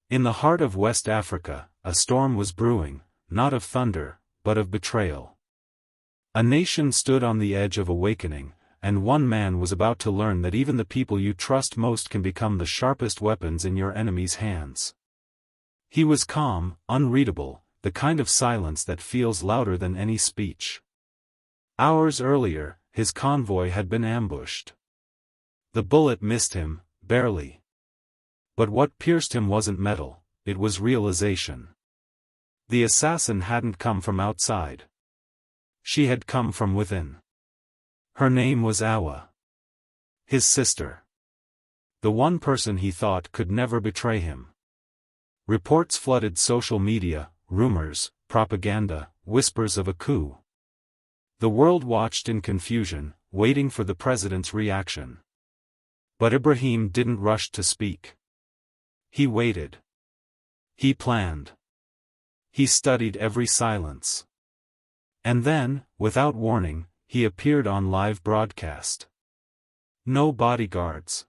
In the heart of West Africa, a storm was brewing, not of thunder, but of betrayal. A nation stood on the edge of awakening, and one man was about to learn that even the people you trust most can become the sharpest weapons in your enemy's hands. He was calm, unreadable, the kind of silence that feels louder than any speech. Hours earlier, his convoy had been ambushed. The bullet missed him, barely. But what pierced him wasn't metal, it was realization. The assassin hadn't come from outside. She had come from within. Her name was Awa. His sister. The one person he thought could never betray him. Reports flooded social media, rumors, propaganda, whispers of a coup. The world watched in confusion, waiting for the president's reaction. But Ibrahim didn't rush to speak. He waited. He planned. He studied every silence. And then, without warning, he appeared on live broadcast. No bodyguards.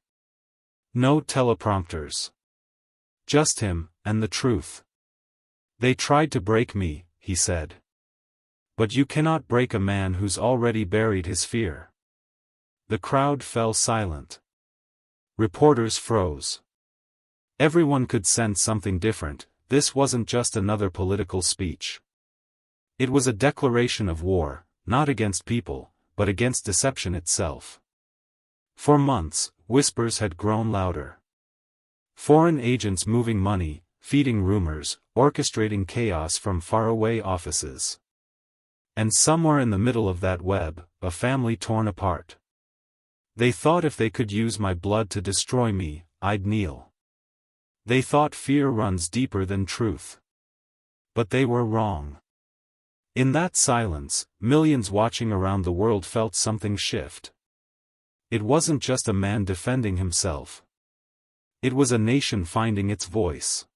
No teleprompters. Just him, and the truth. They tried to break me, he said. But you cannot break a man who's already buried his fear. The crowd fell silent. Reporters froze. Everyone could sense something different. This wasn't just another political speech. It was a declaration of war, not against people, but against deception itself. For months, whispers had grown louder. Foreign agents moving money, feeding rumors, orchestrating chaos from faraway offices. And somewhere in the middle of that web, a family torn apart. They thought if they could use my blood to destroy me, I'd kneel. They thought fear runs deeper than truth. But they were wrong. In that silence, millions watching around the world felt something shift. It wasn't just a man defending himself. It was a nation finding its voice.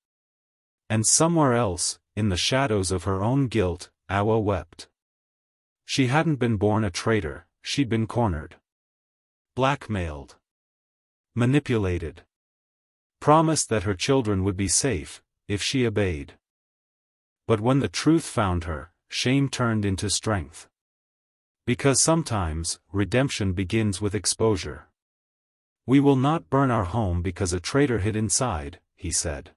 And somewhere else, in the shadows of her own guilt, Awa wept. She hadn't been born a traitor, she'd been cornered. Blackmailed. Manipulated. Promised that her children would be safe, if she obeyed. But when the truth found her, shame turned into strength. Because sometimes, redemption begins with exposure. We will not burn our home because a traitor hid inside, he said.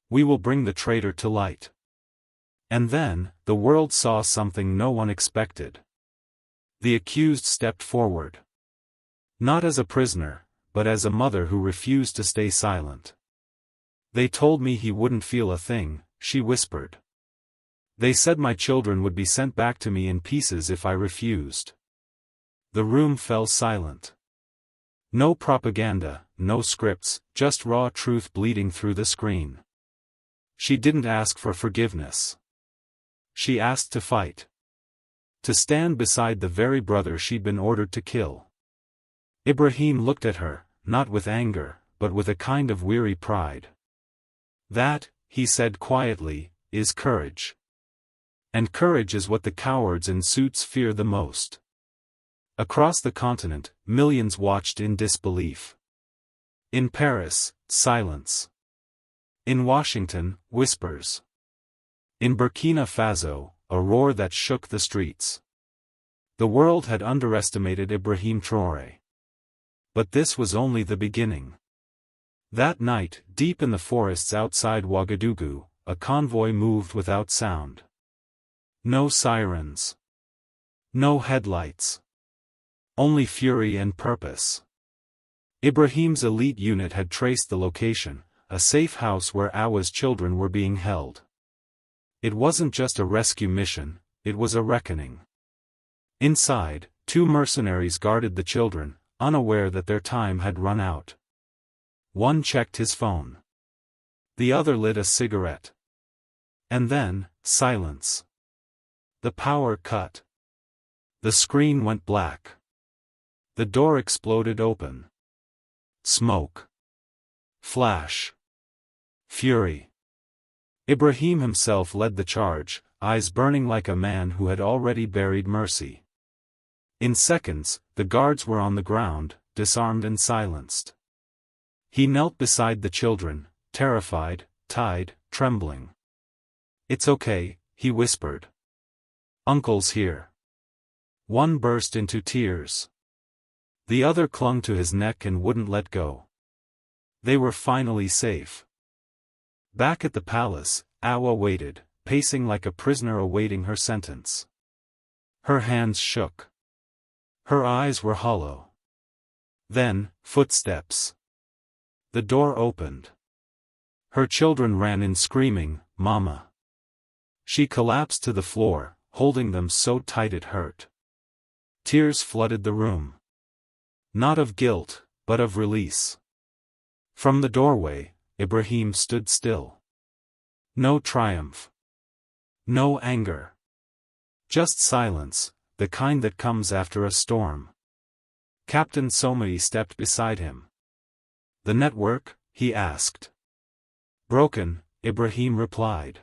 We will bring the traitor to light. And then, the world saw something no one expected. The accused stepped forward. Not as a prisoner, but as a mother who refused to stay silent. They told me he wouldn't feel a thing, she whispered. They said my children would be sent back to me in pieces if I refused. The room fell silent. No propaganda, no scripts, just raw truth bleeding through the screen. She didn't ask for forgiveness. She asked to fight. To stand beside the very brother she'd been ordered to kill. Ibrahim looked at her, not with anger, but with a kind of weary pride. That, he said quietly, is courage. And courage is what the cowards in suits fear the most. Across the continent, millions watched in disbelief. In Paris, silence. In Washington, whispers. In Burkina Faso, a roar that shook the streets. The world had underestimated Ibrahim Traoré. But this was only the beginning. That night, deep in the forests outside Ouagadougou, a convoy moved without sound. No sirens. No headlights. Only fury and purpose. Ibrahim's elite unit had traced the location, a safe house where Awa's children were being held. It wasn't just a rescue mission, it was a reckoning. Inside, 2 mercenaries guarded the children, unaware that their time had run out. One checked his phone. The other lit a cigarette. And then, silence. The power cut. The screen went black. The door exploded open. Smoke. Flash. Fury. Ibrahim himself led the charge, eyes burning like a man who had already buried mercy. In seconds, the guards were on the ground, disarmed and silenced. He knelt beside the children, terrified, tied, trembling. "It's okay," he whispered. "Uncle's here." One burst into tears. The other clung to his neck and wouldn't let go. They were finally safe. Back at the palace, Awa waited, pacing like a prisoner awaiting her sentence. Her hands shook. Her eyes were hollow. Then, footsteps. The door opened. Her children ran in screaming, "Mama!" She collapsed to the floor, holding them so tight it hurt. Tears flooded the room. Not of guilt, but of release. From the doorway, Ibrahim stood still. No triumph. No anger. Just silence, the kind that comes after a storm. Captain Somei stepped beside him. "The network?" he asked. "Broken," Ibrahim replied.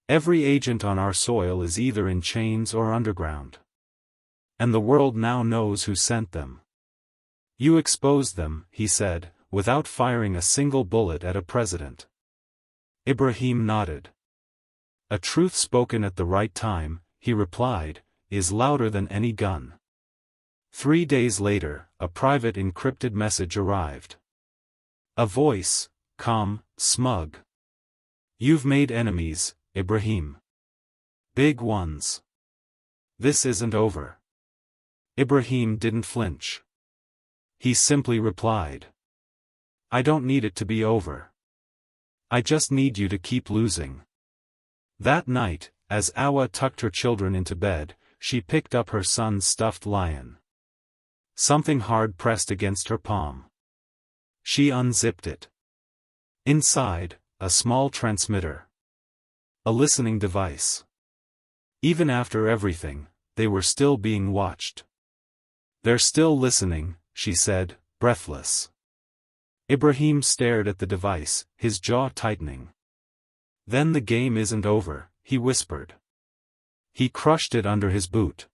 "Every agent on our soil is either in chains or underground. And the world now knows who sent them." "You exposed them," he said, without firing a single bullet at a president. Ibrahim nodded. "A truth spoken at the right time," he replied, "is louder than any gun." 3 days later, a private encrypted message arrived. A voice, calm, smug. "You've made enemies, Ibrahim. Big ones. This isn't over." Ibrahim didn't flinch. He simply replied, "I don't need it to be over. I just need you to keep losing." That night, as Awa tucked her children into bed, she picked up her son's stuffed lion. Something hard pressed against her palm. She unzipped it. Inside, a small transmitter. A listening device. Even after everything, they were still being watched. "They're still listening," she said, breathless. Ibrahim stared at the device, his jaw tightening. "Then the game isn't over," he whispered. He crushed it under his boot.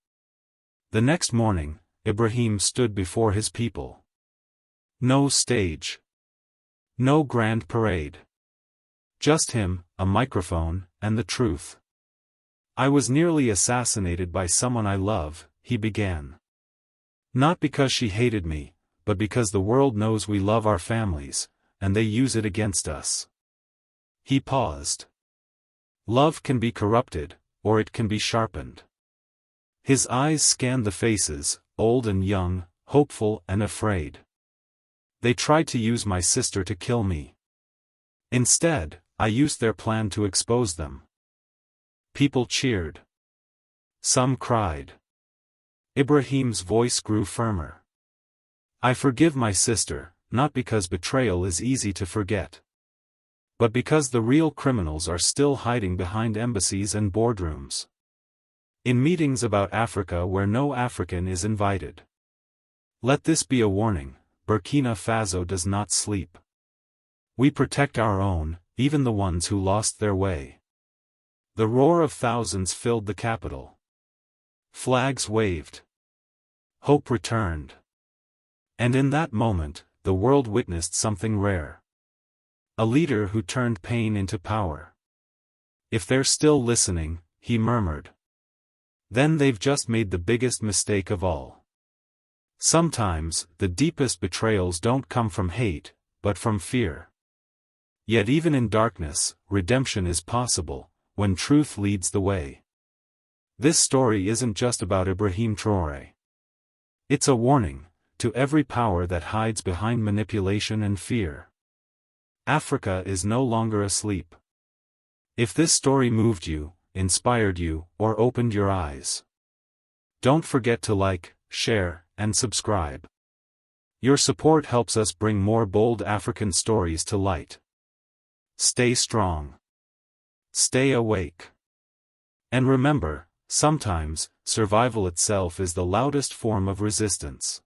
The next morning, Ibrahim stood before his people. No stage. No grand parade. Just him, a microphone, and the truth. "I was nearly assassinated by someone I love," he began. "Not because she hated me, but because the world knows we love our families, and they use it against us." He paused. Love can be corrupted, or it can be sharpened. His eyes scanned the faces, old and young, hopeful and afraid. "They tried to use my sister to kill me. Instead, I used their plan to expose them." People cheered. Some cried. Ibrahim's voice grew firmer. "I forgive my sister, not because betrayal is easy to forget, but because the real criminals are still hiding behind embassies and boardrooms. In meetings about Africa where no African is invited. Let this be a warning, Burkina Faso does not sleep. We protect our own, even the ones who lost their way." The roar of thousands filled the capital. Flags waved. Hope returned. And in that moment, the world witnessed something rare. A leader who turned pain into power. "If they're still listening," he murmured, "then they've just made the biggest mistake of all." Sometimes, the deepest betrayals don't come from hate, but from fear. Yet even in darkness, redemption is possible, when truth leads the way. This story isn't just about Ibrahim Traoré. It's a warning, to every power that hides behind manipulation and fear. Africa is no longer asleep. If this story moved you, inspired you, or opened your eyes, don't forget to like, share, and subscribe. Your support helps us bring more bold African stories to light. Stay strong. Stay awake. And remember, sometimes, survival itself is the loudest form of resistance.